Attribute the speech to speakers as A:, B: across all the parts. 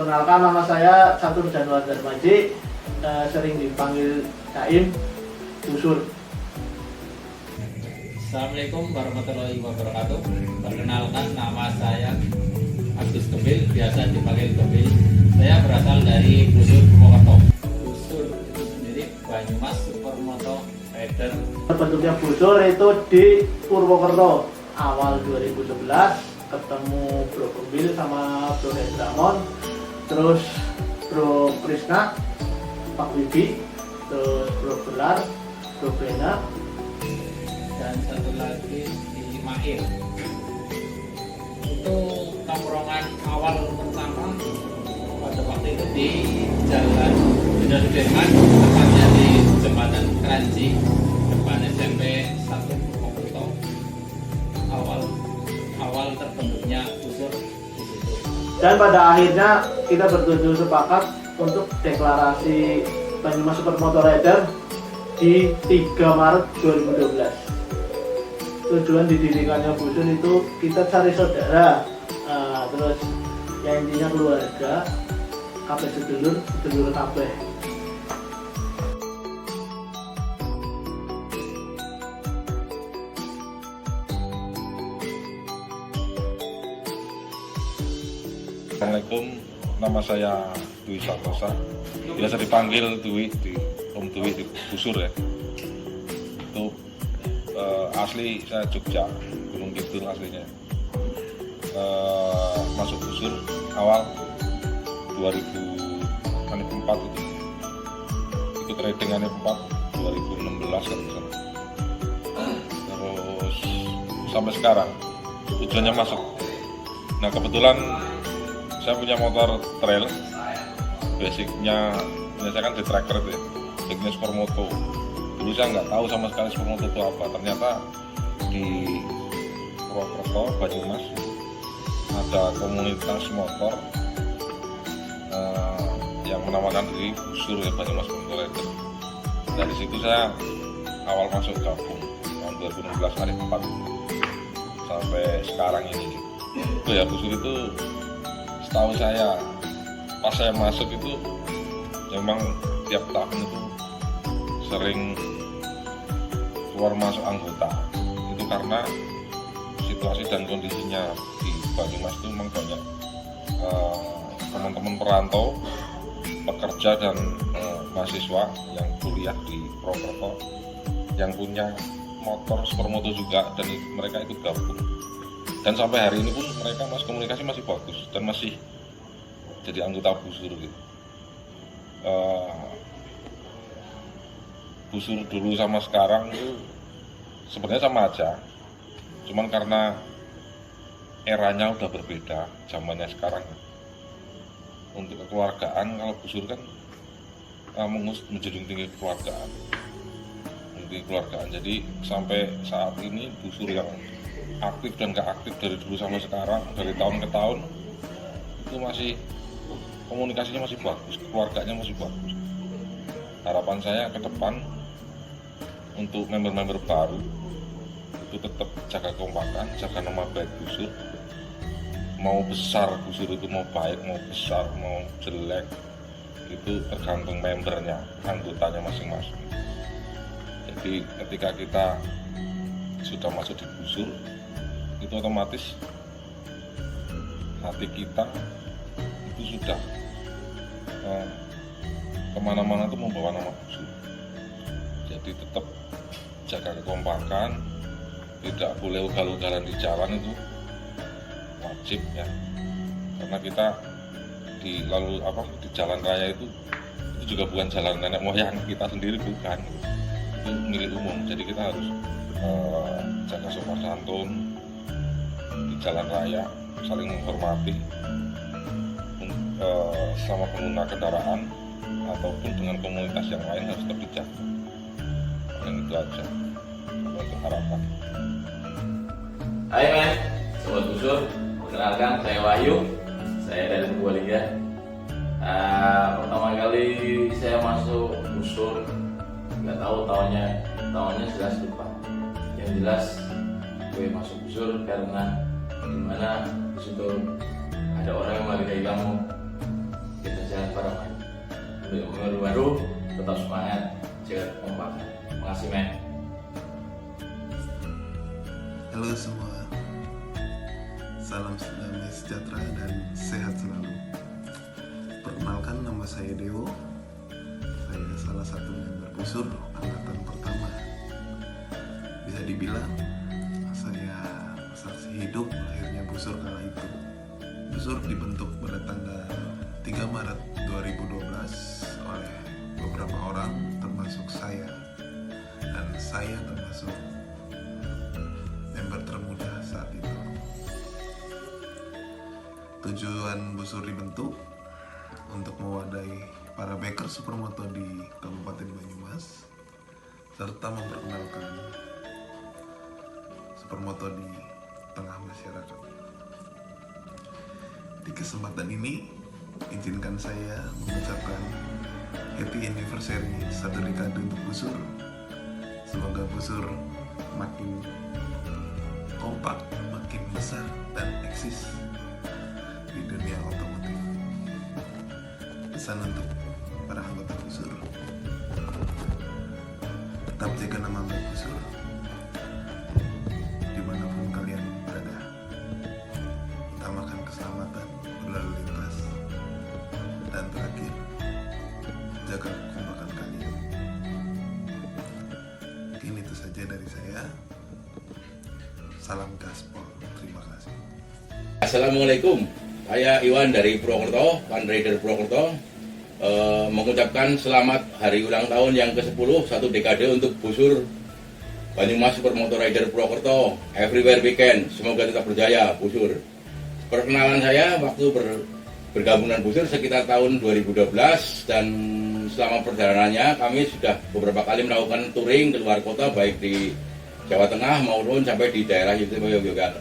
A: Perkenalkan, nama saya Catur Januar Darmaji, sering dipanggil Caim, Busur.
B: Assalamualaikum warahmatullahi wabarakatuh. Perkenalkan, nama saya Agus Gembil, biasa dipanggil Gembil. Saya berasal dari Busur Purwokerto. Busur itu sendiri Banyumas Supermoto Rider.
A: Bentuknya Busur itu di Purwokerto awal 2011 ketemu Bro Gembil sama Bro Hendramon, terus Bro Krisna, Pak Wibi, terus Bro Belar, Bro Bena,
B: Dan satu lagi di Mahir. Itu tongkrongan awal pertama pada waktu itu di Jalan Bina Sudirman, tepatnya di Jembatan Keranji, depan SMP 1 Purwokerto. Awal terbentuknya Busur di situ.
A: dan pada akhirnya kita bertujuh sepakat untuk deklarasi Banyumas Supermoto Rider di 3 Maret 2012. Tujuan didirikannya Busur itu kita cari saudara, terus yang intinya keluarga, kabeh sedulur kabeh.
C: Assalamualaikum, nama saya Dwi Santosa, biasa dipanggil Dwi di Om Dwi di Busur ya. Itu asli saya Jogja, Gunung Kidul aslinya. Masuk Busur awal 2004 itu, ikut riding aneh 4 2016 kan. Terus sampai sekarang tujuannya masuk. Nah kebetulan saya punya motor trail, basicnya saya kan di tracker ya, basicnya supermoto. Dulu saya nggak tahu sama sekali supermoto itu apa. Ternyata di Purwokerto, Banyumas ada komunitas motor yang menamakan diri Busur ya, Banyumas Supermoto Rider. Dari situ saya awal masuk gabung tahun 2016 hari 4 sampai sekarang ini. Itu ya Busur itu setahu saya pas saya masuk itu memang tiap tahun itu sering keluar masuk anggota. Itu karena situasi dan kondisinya di Banyumas itu memang banyak teman-teman perantau, pekerja dan mahasiswa yang kuliah di Purwokerto yang punya motor supermoto juga, dan mereka ikut gabung. Dan sampai hari ini pun mereka masih komunikasi masih bagus dan masih jadi anggota Busur gitu. Busur dulu sama sekarang itu sebenarnya sama aja, cuman karena eranya udah berbeda, zamannya sekarang. Untuk kekeluargaan, kalau Busur kan menjunjung tinggi kekeluargaan, Jadi sampai saat ini Busur yang aktif dan gak aktif dari dulu sampai sekarang, dari tahun ke tahun itu masih komunikasinya masih bagus, keluarganya masih bagus. Harapan saya ke depan untuk member-member baru itu tetap jaga kekompakan, jaga nama baik Busur. Mau besar Busur itu, mau baik, mau besar, mau jelek, itu tergantung membernya, anggotanya masing-masing. Jadi ketika kita sudah masuk di Busur, itu otomatis hati kita itu sudah kemana-mana itu membawa nama Busur. Jadi tetap jaga kekompakan, tidak boleh ugal-ugalan di jalan, itu wajib ya, karena kita di jalan raya itu juga bukan jalan nenek moyang kita sendiri, bukan, itu milik umum. Jadi kita harus jaga sopan santun di jalan raya, saling menghormati sama pengguna kendaraan ataupun dengan komunitas yang lain harus tetap dijaga. Dan itu aja untuk harapan.
D: Hai men, Sobat Busur, perkenalkan saya Wahyu, saya dari Purwoliga. Pertama kali saya masuk Busur, nggak tahu tahunnya jelas lupa. Yang jelas gue masuk Busur karena dimana di situ ada orang yang menghargai kamu, kita jalan bareng. Untuk yang baru-baru tetap semangat, jaga kompak. Makasih men.
E: Halo semua, salam damai sejahtera dan sehat selalu. Perkenalkan, nama saya Dewo. Saya salah satu member Busur angkatan pertama. Bisa dibilang saya saksi hidup lahirnya Busur kala itu. Busur dibentuk pada tanggal 3 Maret 2012 oleh beberapa orang, termasuk saya. Dan saya termasuk member termuda saat itu. Tujuan Busur dibentuk untuk mewadahi para backer supermoto di Kabupaten Banyumas serta memperkenalkan supermoto di tengah masyarakat. Di kesempatan ini, izinkan saya mengucapkan happy anniversary 1 dekade untuk Busur. Semoga Busur makin kompak, makin besar dan eksis di dunia otomotif. Pesan untuk para anggota Busur, tetap jaga nama baik Busur dimanapun kalian berada. Utamakan keselamatan berlalu lintas, dan terakhir, jaga kekompakan kalian. Mungkin itu saja dari saya. Salam gaspol, terima kasih.
F: Assalamualaikum, saya Iwan dari Purwokerto, Fan Rider Purwokerto. Mengucapkan selamat hari ulang tahun yang ke-10, 1 dekade untuk Busur Banyumas Supermoto Rider Purwokerto. Everywhere weekend, semoga tetap berjaya Busur. Perkenalan saya waktu bergabung dengan Busur sekitar tahun 2012, dan selama perjalanannya kami sudah beberapa kali melakukan touring ke luar kota, baik di Jawa Tengah maupun sampai di daerah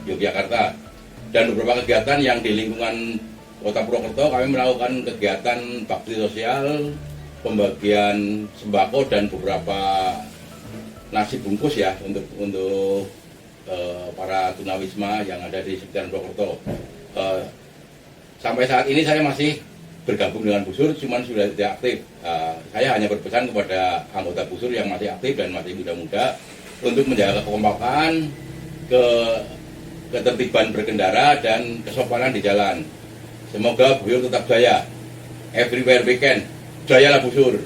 F: Yogyakarta. Dan beberapa kegiatan yang di lingkungan Kota Purwokerto, kami melakukan kegiatan bakti sosial, pembagian sembako dan beberapa nasi bungkus ya untuk para tunawisma yang ada di sekitar Purwokerto. Sampai saat ini saya masih bergabung dengan Busur, cuman sudah tidak aktif. Saya hanya berpesan kepada anggota Busur yang masih aktif dan masih muda-muda untuk menjaga kekompakan, ketertiban berkendara dan kesopanan di jalan. Semoga Busur tetap jaya. Everywhere weekend, jayalah Busur.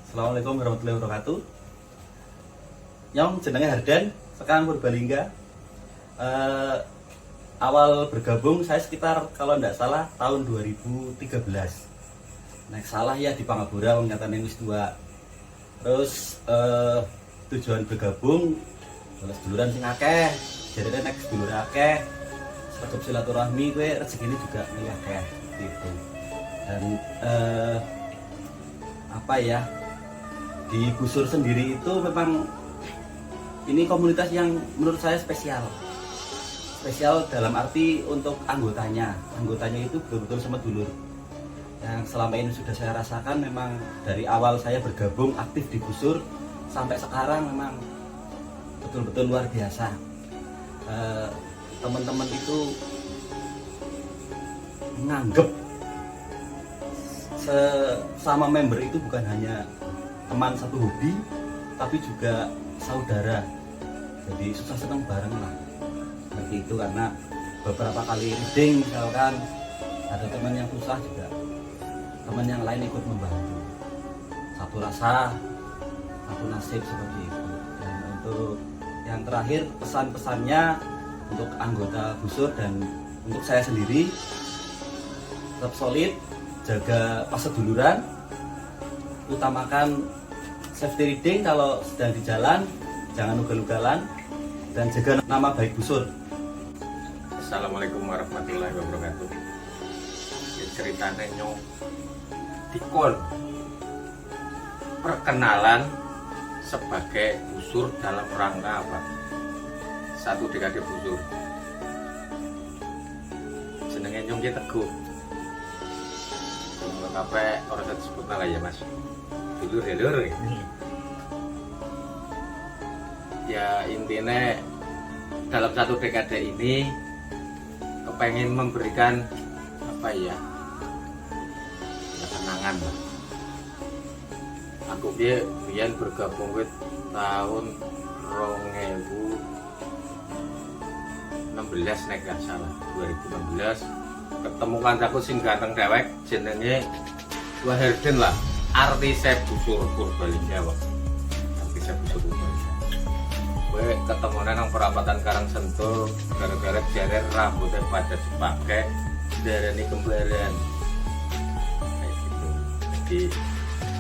G: Assalamualaikum warahmatullahi wabarakatuh. Nyong jenenge Hardan, sekarang Purbalingga. Awal bergabung saya sekitar kalau tidak salah tahun 2013. Naik salah ya di Pangapura, nyatane wis tua. Terus tujuan bergabung oleh seduluran sing akeh. Jadi nek sedulur akeh, sebab silaturahmi gue rezekine juga akeh gitu. Dan apa ya? Di Busur sendiri itu memang ini komunitas yang menurut saya spesial dalam arti untuk anggotanya itu betul-betul sama dulur yang selama ini sudah saya rasakan. Memang dari awal saya bergabung aktif di Busur sampai sekarang memang betul-betul luar biasa. Teman-teman itu menganggap sesama member itu bukan hanya teman satu hobi, tapi juga saudara. Jadi susah senang bareng lah. Seperti itu, karena beberapa kali reading misalkan ada teman yang susah juga, teman yang lain ikut membantu. Satu rasa, satu nasib seperti itu. Dan untuk yang terakhir, pesan-pesannya untuk anggota Busur dan untuk saya sendiri, tetap solid, jaga paseduluran, utamakan safety riding kalau sedang di jalan, jangan ugal-ugalan, dan jaga nama baik Busur.
H: Assalamualaikum warahmatullahi wabarakatuh. Ceritanya nyong dikon perkenalan sebagai Busur dalam rangka apa? 1 dekade Busur. Jenenge nyong ki Teguh. Kabeh ora disebut lah ya Mas. Dulur. Ya intinya dalam 1 dekade ini kepengen memberikan apa ya, belakangan lah. Aku biyen bergabung ke tahun 2016 nek gak salah, 2016 ketemu kancaku sing ganteng dewek jenenge Waherden lah, artise busur Purbalingga wae. Artise busur Purbalingga. Kowe ketemuan nang perapatan Karangsentul gara-gara jare rambutnya pada dipakai darani kembaran. Kayak gitu. Jadi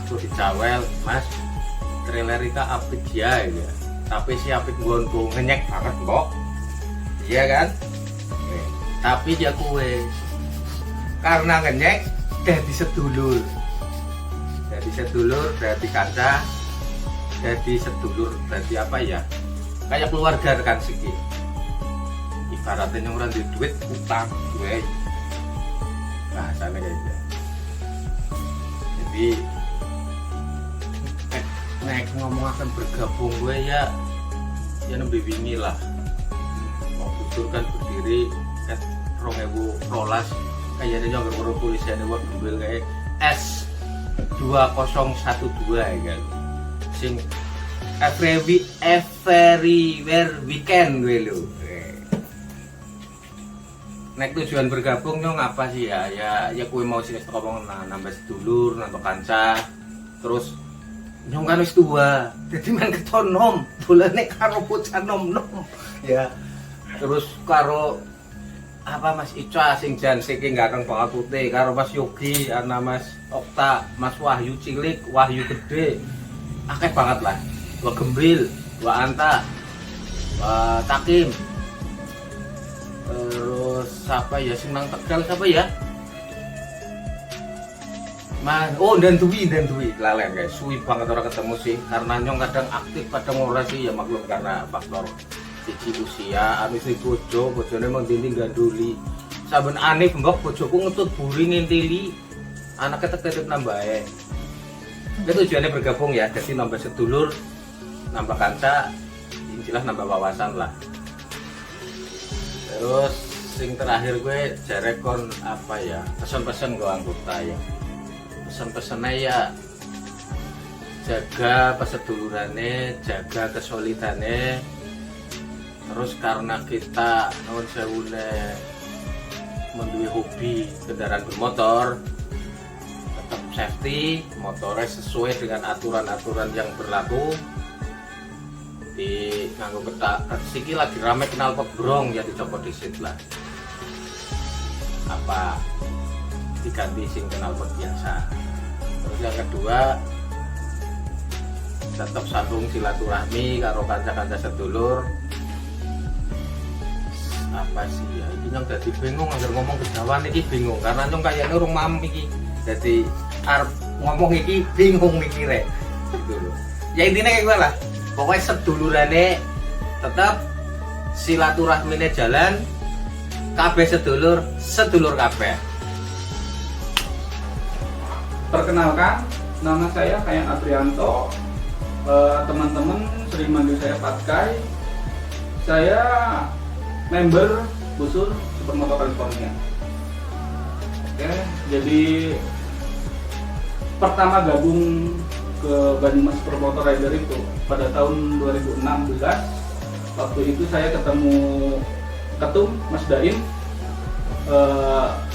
H: aku dicawel, Mas, trailer Rika apik ya, ya. Tapi si apik nggonku ngenyek banget kok. Iya kan? Tapi dia kue karena ngenyek jadi sedulur berarti kanca, jadi sedulur berarti apa ya, kayak keluarga kan sih. Ibaratnya yang orang di duit utang gue bahasanya kayak gitu. Jadi nek ngomong akan bergabung gue ya nembe wingi lah. Mau busur kan berdiri kan 2012 kayaknya yang ngurus polisi ada buat mobil kayak S2012 ya kan. Sing everywhere weekend gue lo. Nek tujuan bergabung nyong apa sih ya kue mau sih ngomong nambah sedulur, nambah kanca, terus nyong kan wis tua, jadi main ketonom, bolane karo bocah nom-nom ya. Terus karo apa Mas Ica sing jan saking ganteng banget putih, karo Mas Yogi, ana Mas Okta, Mas Wahyu cilik, Wahyu gede, akeh banget lah. Wah Gembil, Wah Anta, Wah Takim, terus siapa ya sing nang Tegal siapa ya? Mas, dan Dwi lalen guys, suwi banget orang ketemu sih, karena nyong kadang aktif kadang ora sih ya, maklum karena faktor siji usia, anu sing bojone emang dinding ganduli. Saben aneh mbok bojoku ngetut buri ngintili. Anaknya tetep nambahe. Itu tujuannya bergabung ya, jadi nambah sedulur, nambah kanca, intilah nambah wawasan lah. Terus sing terakhir gue jarekon apa ya, pesan-pesan gue anggota ya. Pesan-pesannya ya jaga pesedulurannya, jaga kesolidannya. Terus karena kita non sewune menduwe hobi kendaraan bermotor, tetap safety, motornya sesuai dengan aturan-aturan yang berlaku. Di nganggo ketak siki lagi rame kenal pot brong ya, dicopot disit lah. Apa diganti sing kenal pot biasa. Terus yang kedua, tetap sambung silaturahmi karo kanca-kanca sedulur. Apa sih ya, ini yang jadi bingung agar ngomong Kejawan ini bingung karena nyong kayaknya urung mam iki. Jadi arep ngomong iki bingung mikire gitu loh. Ya intinya kayak gue lah, pokoknya sedulurane tetap, silaturahmine jalan, kabeh sedulur kabeh.
I: Perkenalkan, nama saya Kayang Aprianto. Teman-teman sering manggil saya Patkai. Saya member Busur Supermoto California. Oke, jadi pertama gabung ke Banyumas Supermoto Rider itu pada tahun 2016. Waktu itu saya ketemu Ketum Mas Daim,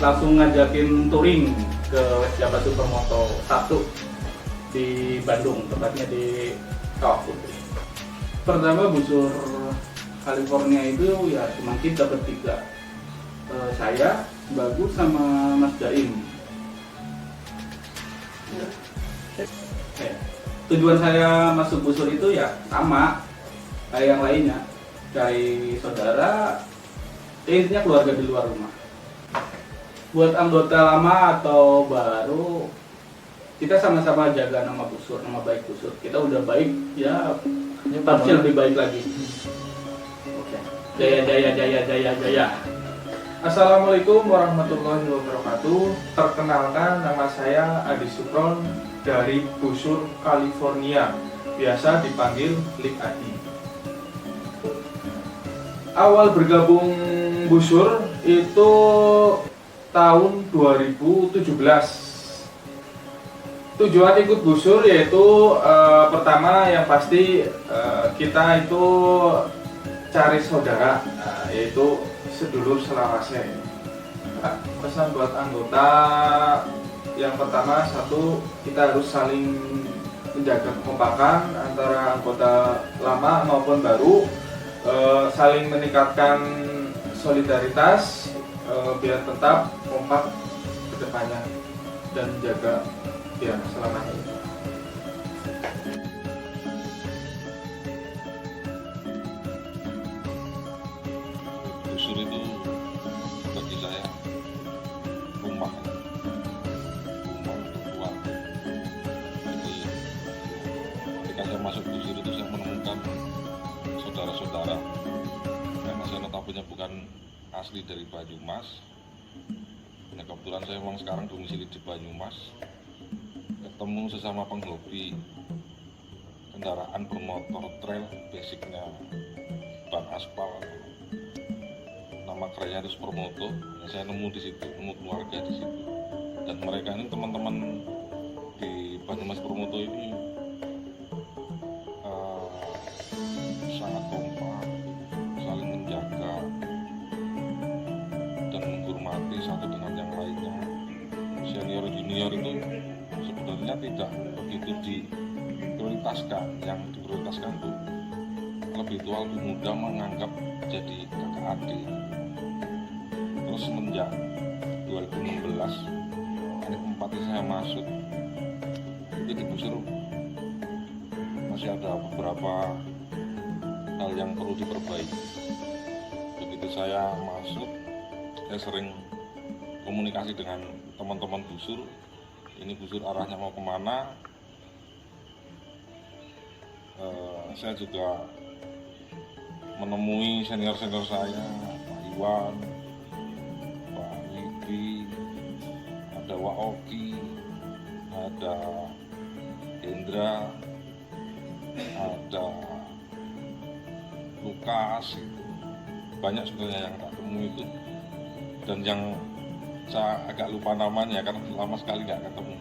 I: langsung ngajakin touring ke West Java Supermoto 1 di Bandung, tepatnya di Kawah Putih. Pertama Busur California itu ya cuma kita bertiga, saya, Bagus sama Mas Daim. Tujuan saya masuk Busur itu ya sama kayak yang lainnya, cari saudara, intinya keluarga di luar rumah. Buat anggota lama atau baru, kita sama-sama jaga nama Busur, nama baik Busur. Kita udah baik ya, pasti lebih baik lagi. Jaya.
J: Assalamualaikum warahmatullahi wabarakatuh. Perkenalkan, nama saya Adi Supron dari Busur California, biasa dipanggil Lik Adi. Awal bergabung Busur itu tahun 2017. Tujuan ikut busur yaitu pertama yang pasti kita itu cari saudara, yaitu sedulur selawase. Pesan buat anggota yang pertama, satu, kita harus saling menjaga kekompakan antara anggota lama maupun baru, saling meningkatkan solidaritas biar tetap kompak ke depannya dan jaga ya selamanya.
C: Busur itu bagi saya rumah untuk keluarga. Jadi ketika saya masuk busur itu saya menemukan saudara-saudara, karena saya notabene bukan asli dari Banyumas. Nah, kebetulan saya memang sekarang domisili di Banyumas. Ketemu sesama penghobi kendaraan bermotor trail, basicnya ban aspal, nama kerennya itu Supermoto. Nah, saya nemu di situ, nemu keluarga di situ. Dan mereka ini teman-teman di Banyumas Supermoto ini sangat kompak, saling menjaga dan menghormati satu dengan yang lainnya. Senior junior itu sebenarnya tidak begitu diprioritaskan. Yang diprioritaskan itu lebih tua lebih muda, menganggap jadi kakak adik. Terus semenjak 2016 ini tempat saya masuk itu di busur masih ada beberapa hal yang perlu diperbaiki. Begitu saya masuk, saya sering komunikasi dengan teman-teman busur. Ini busur arahnya mau kemana. Saya juga menemui senior-senior saya, Pak Iwan, Pak Wibi, ada Wak Oki, ada Hendra, ada Lukas. Banyak sebenarnya yang tak temui itu, dan yang saya agak lupa namanya karena lama sekali nggak ketemu.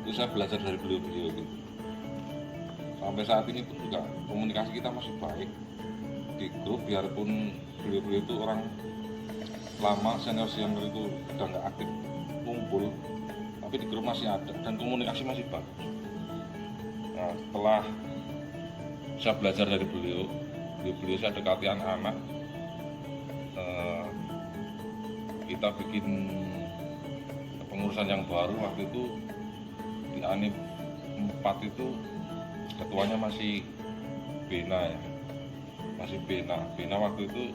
C: Itu saya belajar dari beliau-beliau gitu. Sampai saat ini pun juga komunikasi kita masih baik di grup, biarpun beliau-beliau itu orang lama, senior-senior itu udah nggak aktif kumpul, tapi di grup masih ada dan komunikasi masih bagus. Nah, setelah saya belajar dari beliau saya dekati anak-anak, kita bikin kepengurusan yang baru. Waktu itu di ANIP 4 itu ketuanya masih Bena ya, masih Bena waktu itu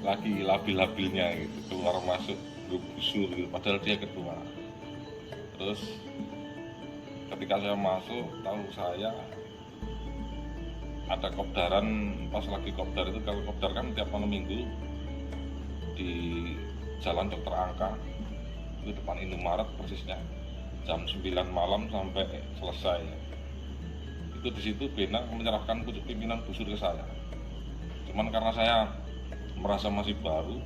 C: lagi labil-labilnya gitu, keluar masuk grup busur gitu, padahal dia ketua. Terus ketika saya masuk, tahu saya ada kopdaran, pas lagi kopdar itu, kalau kopdar kan tiap malam minggu di Jalan Dr. Angka itu depan Indomaret persisnya, jam 9 malam sampai selesai. Itu di situ Bena menyerahkan pucuk pimpinan busur ke saya. Cuman karena saya merasa masih baru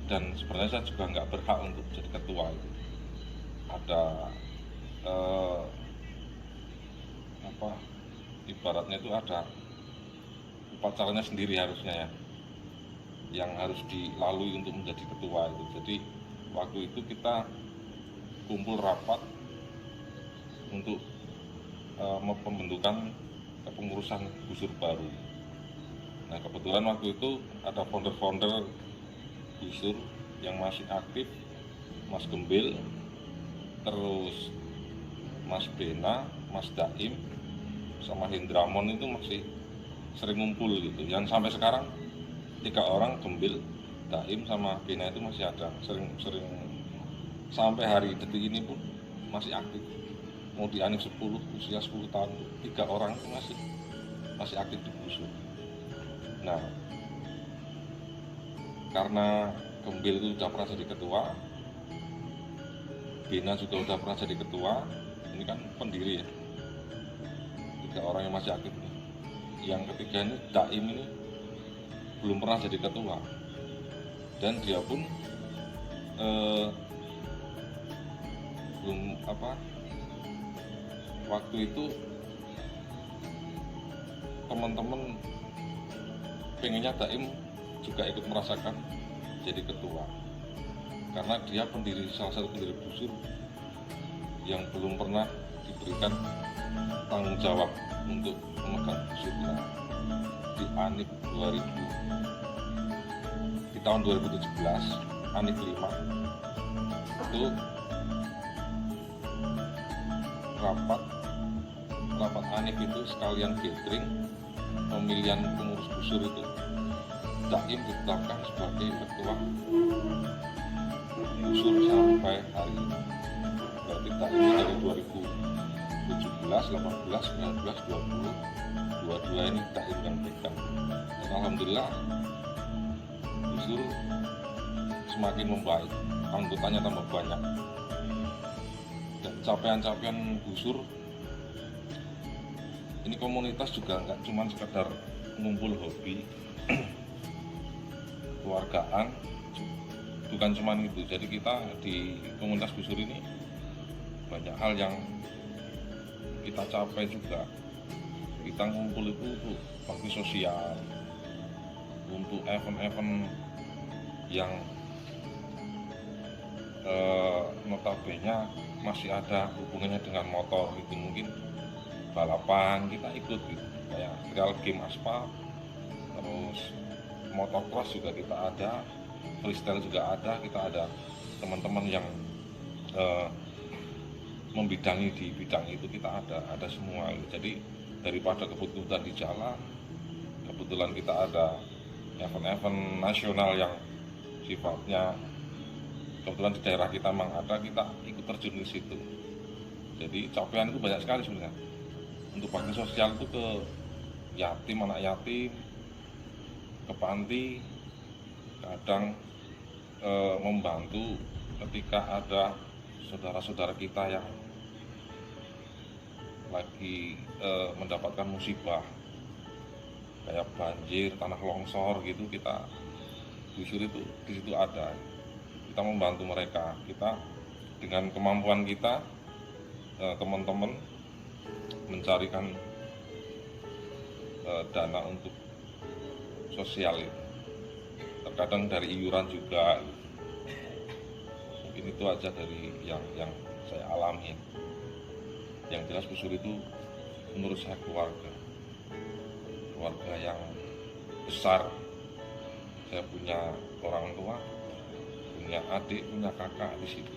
C: dan sebenarnya saya juga nggak berhak untuk jadi ketua itu. Ada ibaratnya itu ada upacaranya sendiri harusnya ya, yang harus dilalui untuk menjadi ketua itu. Jadi waktu itu kita kumpul rapat untuk pembentukan kepengurusan busur baru. Nah, kebetulan waktu itu ada founder-founder busur yang masih aktif, Mas Gembil, terus Mas Bena, Mas Daim, sama Hendramon itu masih sering ngumpul gitu. Yang sampai sekarang 3 orang, Gembil, Daim, sama Bena itu masih ada, sering sampai hari detik ini pun masih aktif. Mau di ANIP 10, usia 10 tahun, 3 orang itu masih aktif di busur. Nah, karena Gembil itu sudah pernah jadi ketua, Bena juga sudah pernah jadi ketua, ini kan pendiri ya, 3 orang yang masih aktif. Yang ketiga ini Daim ini belum pernah jadi ketua, dan dia pun waktu itu teman-teman pengennya Daim juga ikut merasakan jadi ketua, karena dia salah satu pendiri Busur yang belum pernah diberikan tanggung jawab untuk memegang Busurnya. Di ANIF di tahun 2017 ANIF 5 itu rapat ANIF itu sekalian gathering pemilihan pengurus Busur itu Daim ditetapkan sebagai ketua Busur sampai hari ini. Berarti Daim dari 2017, 18, 19, 20, 22 ini Daim yang pegang. Dan alhamdulillah Busur semakin membaik, anggotanya tambah banyak. Dan capaian-capaian Busur ini komunitas juga nggak cuma sekedar ngumpul hobi keluargaan, bukan cuma itu. Jadi kita di komunitas Busur ini banyak hal yang kita capai juga. Kita ngumpul itu untuk bakti sosial, untuk event-event yang notabene masih ada hubungannya dengan motor itu, mungkin balapan kita ikut gitu, kayak real game aspal, terus motocross juga kita ada, freestyle juga ada, kita ada teman-teman yang membidangi di bidang itu, kita ada semua gitu. Jadi daripada kebutuhan di jalan, kebetulan kita ada event-event nasional yang sifatnya kebetulan di daerah kita memang ada, kita ikut terjun di situ. Jadi capaian itu banyak sekali sebenarnya. Untuk bakti sosial itu ke yatim, anak yatim, ke panti, kadang membantu ketika ada saudara-saudara kita yang lagi mendapatkan musibah kayak banjir, tanah longsor gitu, kita Busur itu di situ ada. Kita membantu mereka, kita dengan kemampuan kita, teman-teman mencarikan dana untuk sosial itu. Terkadang dari iuran juga. Mungkin itu aja dari yang saya alami. Yang jelas Busur itu menurut saya keluarga yang besar. Saya punya orang tua, punya adik, punya kakak di situ.